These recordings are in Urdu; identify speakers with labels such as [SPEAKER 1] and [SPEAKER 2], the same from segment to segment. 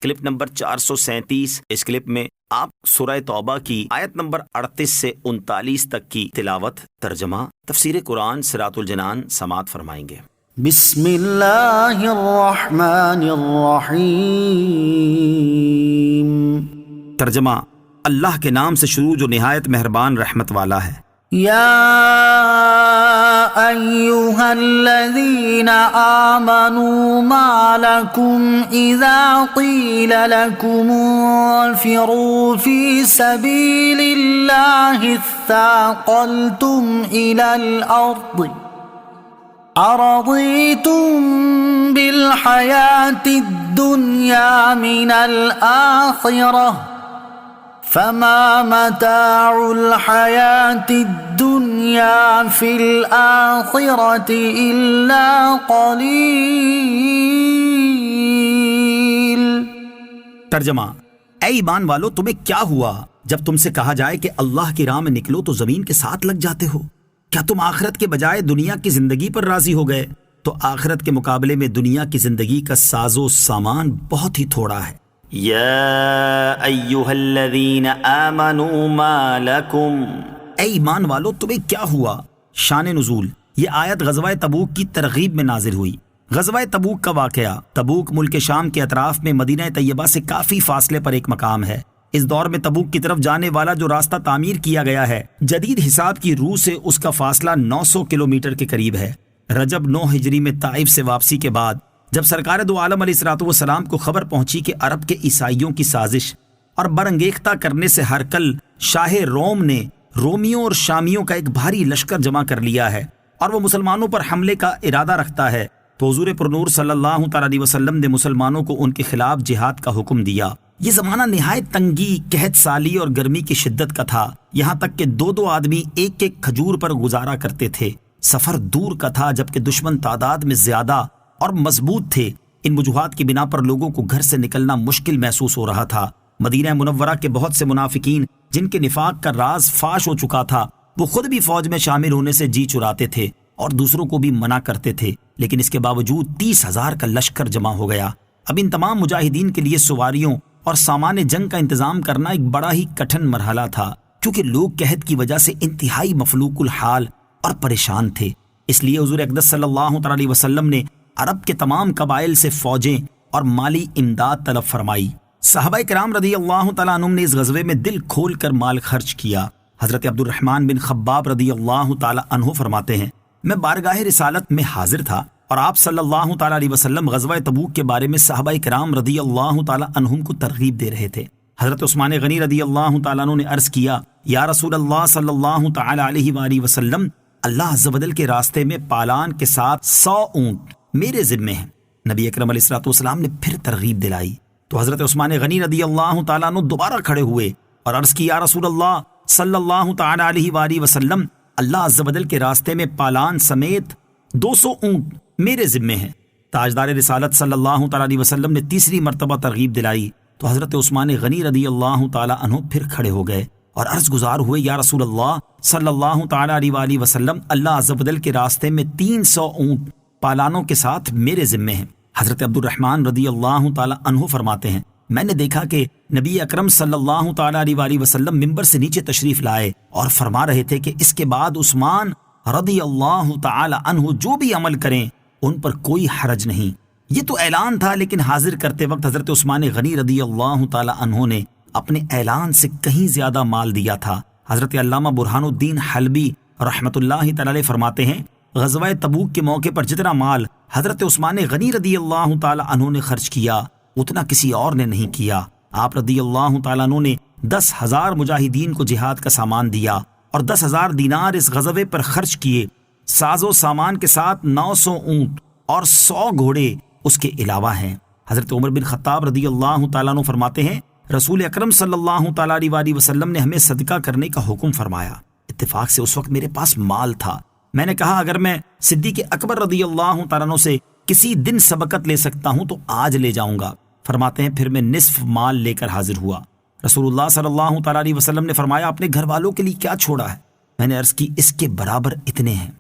[SPEAKER 1] Clip number 437۔ اس کلپ میں آپ سورہ توبہ کی آیت نمبر 38 سے 39 تک کی تلاوت، ترجمہ، تفسیر قرآن صراط الجنان سماعت فرمائیں گے۔
[SPEAKER 2] بسم اللہ الرحمن الرحیم۔
[SPEAKER 1] ترجمہ، اللہ کے نام سے شروع جو نہایت مہربان رحمت والا ہے۔
[SPEAKER 2] یا ایہا الذین آمنوا ما لکم اذا قیل لکم انفروا فی سبیل اللہ اثاقلتم الی الارض ارضیتم بالحیاة الدنیا من الآخرہ فما متاع الحیاة الدنیا فی الآخرة الا قلیل۔
[SPEAKER 1] ترجمہ، اے ایمان والو، تمہیں کیا ہوا جب تم سے کہا جائے کہ اللہ کی راہ میں نکلو تو زمین کے ساتھ لگ جاتے ہو؟ کیا تم آخرت کے بجائے دنیا کی زندگی پر راضی ہو گئے؟ تو آخرت کے مقابلے میں دنیا کی زندگی کا ساز و سامان بہت ہی تھوڑا ہے۔ یا ایہا الذین آمنوا ما لکم، اے ایمان والو، تمہیں کیا ہوا؟ شان نزول، یہ آیت غزوہ تبوک کی ترغیب میں نازل ہوئی۔ غزوہ تبوک کا واقعہ، تبوک ملک شام کے اطراف میں مدینہ طیبہ سے کافی فاصلے پر ایک مقام ہے۔ اس دور میں تبوک کی طرف جانے والا جو راستہ تعمیر کیا گیا ہے، جدید حساب کی روح سے اس کا فاصلہ 900 کلومیٹر کے قریب ہے۔ رجب 9 ہجری میں طائف سے واپسی کے بعد جب سرکار دو عالم علیہ الصلوۃ والسلام کو خبر پہنچی کہ عرب کے عیسائیوں کی سازش اور برانگیختہ کرنے سے ہرقل شاہ روم نے رومیوں اور شامیوں کا ایک بھاری لشکر جمع کر لیا ہے اور وہ مسلمانوں پر حملے کا ارادہ رکھتا ہے، تو حضور پرنور صلی اللہ تعالی علیہ وسلم نے مسلمانوں کو ان کے خلاف جہاد کا حکم دیا۔ یہ زمانہ نہایت تنگی، قحط سالی اور گرمی کی شدت کا تھا، یہاں تک کہ دو آدمی ایک ایک کھجور پر گزارا کرتے تھے۔ سفر دور کا تھا جبکہ دشمن تعداد میں زیادہ اور مضبوط تھے۔ ان وجوہات کی بنا پر لوگوں کو گھر سے نکلنا مشکل محسوس ہو رہا تھا۔ مدینہ منورہ کے بہت سے منافقین جن کے نفاق کا راز فاش ہو چکا تھا، وہ خود بھی فوج میں شامل ہونے سے جی چراتے تھے اور دوسروں کو بھی منع کرتے تھے، لیکن اس کے باوجود 30,000 کا لشکر جمع ہو گیا۔ اب ان تمام مجاہدین کے لیے سواریوں اور سامان جنگ کا انتظام کرنا ایک بڑا ہی کٹھن مرحلہ تھا، کیونکہ لوگ قحط کی وجہ سے انتہائی مفلوق الحال اور پریشان تھے۔ اس لیے حضور اقدس صلی اللہ تعالی علیہ وسلم نے عرب کے تمام قبائل سے فوجیں اور مالی امداد طلب فرمائی۔ صحابہ کرام رضی اللہ تعالیٰ عنہم نے اس غزوے میں دل کھول کر مال خرچ کیا۔ حضرت عبد الرحمن بن خباب رضی اللہ تعالیٰ عنہ فرماتے ہیں، میں بارگاہ رسالت میں حاضر تھا اور آپ صلی اللہ تعالیٰ علیہ وسلم غزوہ تبوک کے بارے میں صحابہ کرام رضی اللہ تعالیٰ عنہم کو ترغیب دے رہے تھے۔ حضرت عثمان غنی رضی اللہ تعالیٰ عنہ نے عرض کیا، یا رسول اللہ صلی اللہ تعالیٰ علیہ وآلہ وسلم، اللہ عز و جل کے راستے میں پالان کے ساتھ 100 اونٹ میرے ذمے ہیں۔ نبی اکرم علیہ الصلوۃ والسلام نے پھر ترغیب دلائی تو حضرت عثمان غنی رضی اللہ تعالیٰ عنہ دوبارہ کھڑے ہوئے اور عرض کی، یا رسول اللہ صلی اللہ تعالیٰ علیہ وآلہ وسلم، اللہ عز و جل کے راستے میں پالان سمیت 200 اونٹ میرے ذمے ہیں۔ تاجدار رسالت صلی اللہ تعالیٰ علیہ وسلم نے تیسری مرتبہ ترغیب دلائی تو حضرت عثمان غنی رضی اللہ تعالیٰ عنہ پھر کھڑے ہو گئے اور عرض گزار ہوئے، یا رسول اللہ صلی اللہ تعالیٰ علیہ وآلہ وسلم، اللہ عز و جل کے راستے میں 300 اونٹ پالانوں کے ساتھ میرے ذمے ہیں۔ حضرت عبد الرحمن رضی اللہ تعالیٰ عنہ فرماتے ہیں، میں نے دیکھا کہ نبی اکرم صلی اللہ تعالیٰ علیہ وآلہ وسلم ممبر سے نیچے تشریف لائے اور فرما رہے تھے کہ اس کے بعد عثمان رضی اللہ تعالیٰ عنہ جو بھی عمل کریں ان پر کوئی حرج نہیں۔ یہ تو اعلان تھا، لیکن حاضر کرتے وقت حضرت عثمان غنی رضی اللہ تعالیٰ عنہ نے اپنے اعلان سے کہیں زیادہ مال دیا تھا۔ حضرت علامہ برہان الدین حلبی رحمۃ اللہ تعالی علیہ فرماتے ہیں، غزوہ تبوک کے موقع پر جتنا مال حضرت عثمان غنی رضی اللہ تعالی عنہ نے خرچ کیا اتنا کسی اور نے نہیں کیا۔ آپ رضی اللہ تعالی عنہ نے 10,000 مجاہدین کو جہاد کا سامان دیا اور 10,000 دینار اس غزوے پر خرچ کیے۔ ساز و سامان کے ساتھ 900 اونٹ اور 100 گھوڑے اس کے علاوہ ہیں۔ حضرت عمر بن خطاب رضی اللہ تعالیٰ عنہ فرماتے ہیں، رسول اکرم صلی اللہ تعالیٰ علیہ وسلم نے ہمیں صدقہ کرنے کا حکم فرمایا۔ اتفاق سے اس وقت میرے پاس مال تھا۔ میں نے کہا اگر میں صدیق اکبر رضی اللہ تعالیٰ عنہ سے کسی دن سبقت لے سکتا ہوں تو آج لے جاؤں گا۔ فرماتے ہیں پھر میں نصف مال لے کر حاضر ہوا۔ رسول اللہ صلی اللہ تعالیٰ علیہ وسلم نے فرمایا اپنے گھر والوں کے لیے کیا چھوڑا ہے؟ میں نے عرض کی اس کے برابر اتنے ہیں۔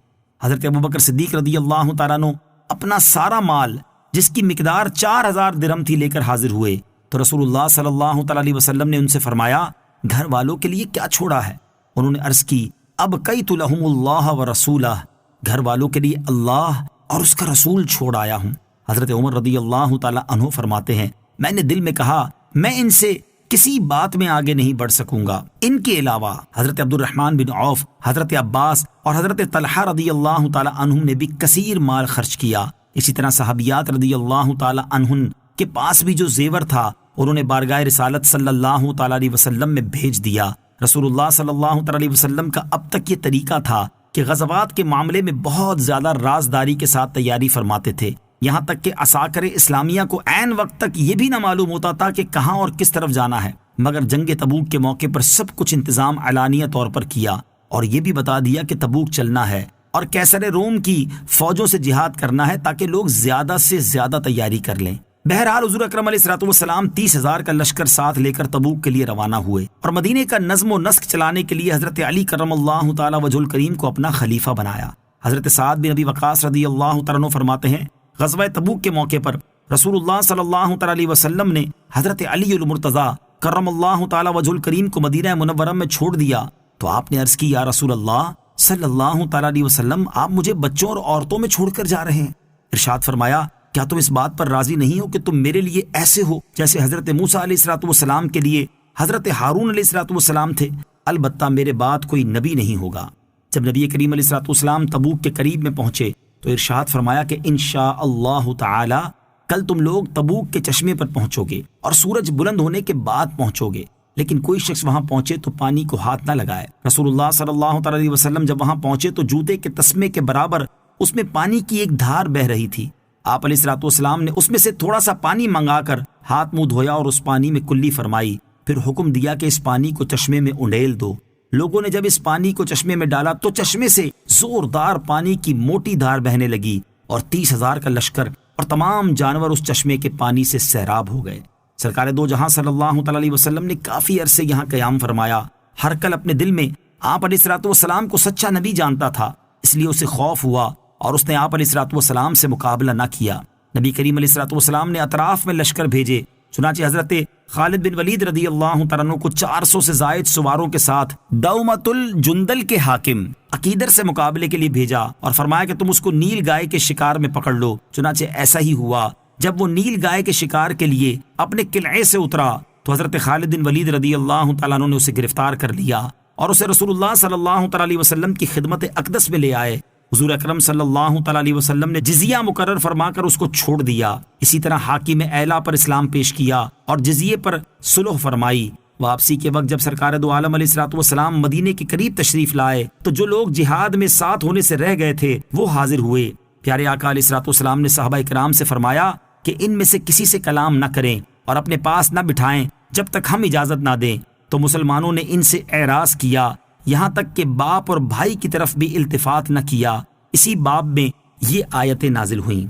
[SPEAKER 1] حضرت ابوبکر صدیق رضی اللہ تعالیٰ عنہ اپنا سارا مال جس کی مقدار 4,000 درہم تھی لے کر حاضر ہوئے تو رسول اللہ صلی اللہ تعالی علیہ وسلم نے ان سے فرمایا گھر والوں کے لیے کیا چھوڑا ہے؟ انہوں نے عرض کی ابقیت لہم اللہ و رسولہ، گھر والوں کے لیے اللہ اور اس کا رسول چھوڑ آیا ہوں۔ حضرت عمر رضی اللہ تعالی عنہ فرماتے ہیں میں نے دل میں کہا میں ان سے کسی بات میں آگے نہیں بڑھ سکوں گا۔ ان کے علاوہ حضرت عبد الرحمن بن عوف، حضرت عباس اور حضرت طلحہ رضی اللہ تعالی عنہم نے بھی کثیر مال خرچ کیا۔ اسی طرح صحابیات رضی اللہ تعالی عنہن کے پاس بھی جو زیور تھا انہوں نے بارگاہ رسالت صلی اللہ تعالی علیہ وسلم میں بھیج دیا۔ رسول اللہ صلی اللہ تعالی علیہ وسلم کا اب تک یہ طریقہ تھا کہ غزوات کے معاملے میں بہت زیادہ رازداری کے ساتھ تیاری فرماتے تھے، یہاں تک کہ عساکر اسلامیہ کو عین وقت تک یہ بھی نہ معلوم ہوتا تھا کہ کہاں اور کس طرف جانا ہے، مگر جنگ تبوک کے موقع پر سب کچھ انتظام علانیہ طور پر کیا اور یہ بھی بتا دیا کہ تبوک چلنا ہے اور کیسر روم کی فوجوں سے جہاد کرنا ہے تاکہ لوگ زیادہ سے زیادہ تیاری کر لیں۔ بہرحال حضور اکرم علیہ الصلوۃ والسلام 30,000 کا لشکر ساتھ لے کر تبوک کے لیے روانہ ہوئے اور مدینے کا نظم و نسق چلانے کے لیے حضرت علی کرم اللہ تعالی وجہ الکریم کو اپنا خلیفہ بنایا۔ حضرت سعد بن ابی وقاص رضی اللہ تعالیٰ عنہ فرماتے ہیں غزوہ تبوک کے موقع پر رسول اللہ صلی اللہ تعالی علیہ وسلم نے حضرت علی المرتضی کرم اللہ تعالی وجہ الکریم کو مدینہ منورہ میں چھوڑ دیا تو آپ نے عرض کی یا رسول اللہ صلی اللہ تعالی علیہ وسلم آپ مجھے بچوں اور عورتوں میں چھوڑ کر جا رہے ہیں؟ ارشاد فرمایا کیا تم اس بات پر راضی نہیں ہو کہ تم میرے لیے ایسے ہو جیسے حضرت موسیٰ علیہ الصلوۃ والسلام کے لیے حضرت ہارون علیہ الصلوۃ والسلام تھے؟ البتہ میرے بعد کوئی نبی نہیں ہوگا۔ جب نبی کریم علیہ الصلوۃ والسلام تبوک کے قریب میں پہنچے تو ارشاد فرمایا کہ انشاء اللہ تعالی کل تم لوگ تبوک کے چشمے پر پہنچو گے اور سورج بلند ہونے کے بعد پہنچو گے، لیکن کوئی شخص وہاں پہنچے تو پانی کو ہاتھ نہ لگائے۔ رسول اللہ صلی اللہ تعالی علیہ وسلم جب وہاں پہنچے تو جوتے کے تسمے کے برابر اس میں پانی کی ایک دھار بہ رہی تھی۔ آپ علیہ الصلوۃ والسلام نے اس میں سے تھوڑا سا پانی منگا کر ہاتھ منہ دھویا اور اس پانی میں کلی فرمائی، پھر حکم دیا کہ اس پانی کو چشمے میں انڈیل دو۔ لوگوں نے جب اس پانی کو چشمے میں ڈالا تو چشمے سے زوردار پانی کی موٹی دھار بہنے لگی اور 30,000 کا لشکر اور تمام جانور اس چشمے کے پانی سے سیراب ہو گئے۔ سرکار دو جہاں صلی اللہ تعالی علیہ وسلم نے کافی عرصے یہاں قیام فرمایا۔ ہر کل اپنے دل میں آپ علیہ الصلوۃ والسلام کو سچا نبی جانتا تھا، اس لیے اسے خوف ہوا اور اس نے آپ علیہ الصلوۃ والسلام سے مقابلہ نہ کیا۔ نبی کریم علیہ الصلوۃ والسلام نے اطراف میں لشکر بھیجے، چنانچہ حضرت خالد بن ولید رضی اللہ تعالیٰ عنہ کو 400 سے زائد سواروں کے ساتھ دومت الجندل کے حاکم عقیدر سے مقابلے کے لیے بھیجا اور فرمایا کہ تم اس کو نیل گائے کے شکار میں پکڑ لو۔ چنانچہ ایسا ہی ہوا، جب وہ نیل گائے کے شکار کے لیے اپنے قلعے سے اترا تو حضرت خالد بن ولید رضی اللہ تعالیٰ عنہ نے اسے گرفتار کر لیا اور اسے رسول اللہ صلی اللہ تعالیٰ علیہ وسلم کی خدمت اقدس میں لے آئے۔ حضور اکرم صلی اللہ تعالی علیہ وسلم نے جزیہ مقرر فرما کر اس کو چھوڑ دیا۔ اسی طرح حاکم اعلیٰ پر اسلام پیش کیا اور جزیے پر صلح فرمائی۔ واپسی کے وقت جب سرکار دو عالم علیہ الصلوۃ والسلام مدینے کے قریب تشریف لائے تو جو لوگ جہاد میں ساتھ ہونے سے رہ گئے تھے وہ حاضر ہوئے۔ پیارے آقا علیہ الصلوۃ والسلام نے صحابہ کرام سے فرمایا کہ ان میں سے کسی سے کلام نہ کریں اور اپنے پاس نہ بٹھائیں جب تک ہم اجازت نہ دیں۔ تو مسلمانوں نے ان سے اعراض کیا، یہاں تک کہ باپ اور بھائی کی طرف بھی التفات نہ کیا۔ اسی باب میں یہ آیتیں نازل ہوئیں۔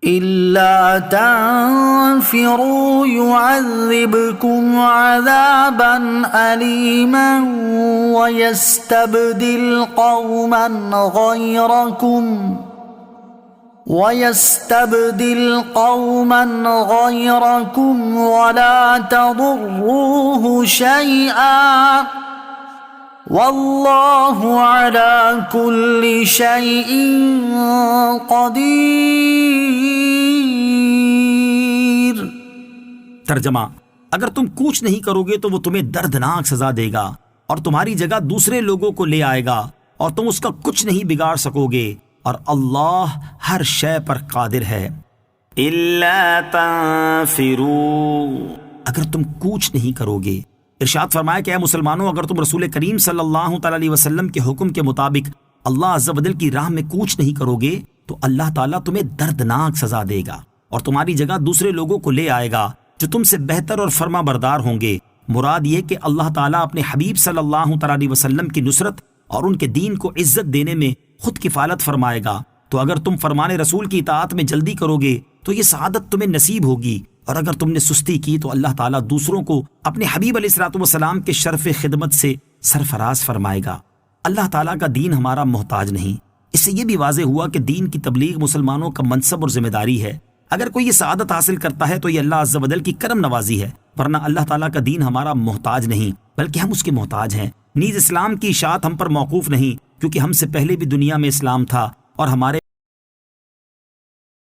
[SPEAKER 2] إِلَّا تَنْفِرُوا يُعَذِّبْكُمْ عَذَابًا أَلِيمًا وَيَسْتَبْدِلْ قَوْمًا غَيْرَكُمْ وَلَا تَضُرُّوهُ شَيْئًا واللہ علی کل شیء قدیر۔
[SPEAKER 1] ترجمہ: اگر تم کوچ نہیں کرو گے تو وہ تمہیں دردناک سزا دے گا اور تمہاری جگہ دوسرے لوگوں کو لے آئے گا اور تم اس کا کچھ نہیں بگاڑ سکو گے اور اللہ ہر شے پر قادر ہے۔ الا تنفروا، اگر تم کوچ نہیں کرو گے۔ ارشاد فرمایا کہ اے مسلمانوں، اگر تم رسول کریم صلی اللہ تعالی علیہ وسلم کے حکم کے مطابق اللہ عز و جل کی راہ میں کوچ نہیں کرو گے تو اللہ تعالیٰ تمہیں دردناک سزا دے گا اور تمہاری جگہ دوسرے لوگوں کو لے آئے گا جو تم سے بہتر اور فرما بردار ہوں گے۔ مراد یہ کہ اللہ تعالیٰ اپنے حبیب صلی اللہ تعالی علیہ وسلم کی نصرت اور ان کے دین کو عزت دینے میں خود کفالت فرمائے گا۔ تو اگر تم فرمان رسول کی اطاعت میں جلدی کرو گے تو یہ سعادت تمہیں نصیب ہوگی، اور اگر تم نے سستی کی تو اللہ تعالیٰ دوسروں کو اپنے حبیب علیہ الصلوۃ والسلام کے شرف خدمت سے سرفراز فرمائے گا۔ اللہ تعالیٰ کا دین ہمارا محتاج نہیں۔ اس سے یہ بھی واضح ہوا کہ دین کی تبلیغ مسلمانوں کا منصب اور ذمہ داری ہے، اگر کوئی یہ سعادت حاصل کرتا ہے تو یہ اللہ عز و جل کی کرم نوازی ہے، ورنہ اللہ تعالیٰ کا دین ہمارا محتاج نہیں بلکہ ہم اس کے محتاج ہیں۔ نیز اسلام کی اشاعت ہم پر موقوف نہیں، کیونکہ ہم سے پہلے بھی دنیا میں اسلام تھا اور ہمارے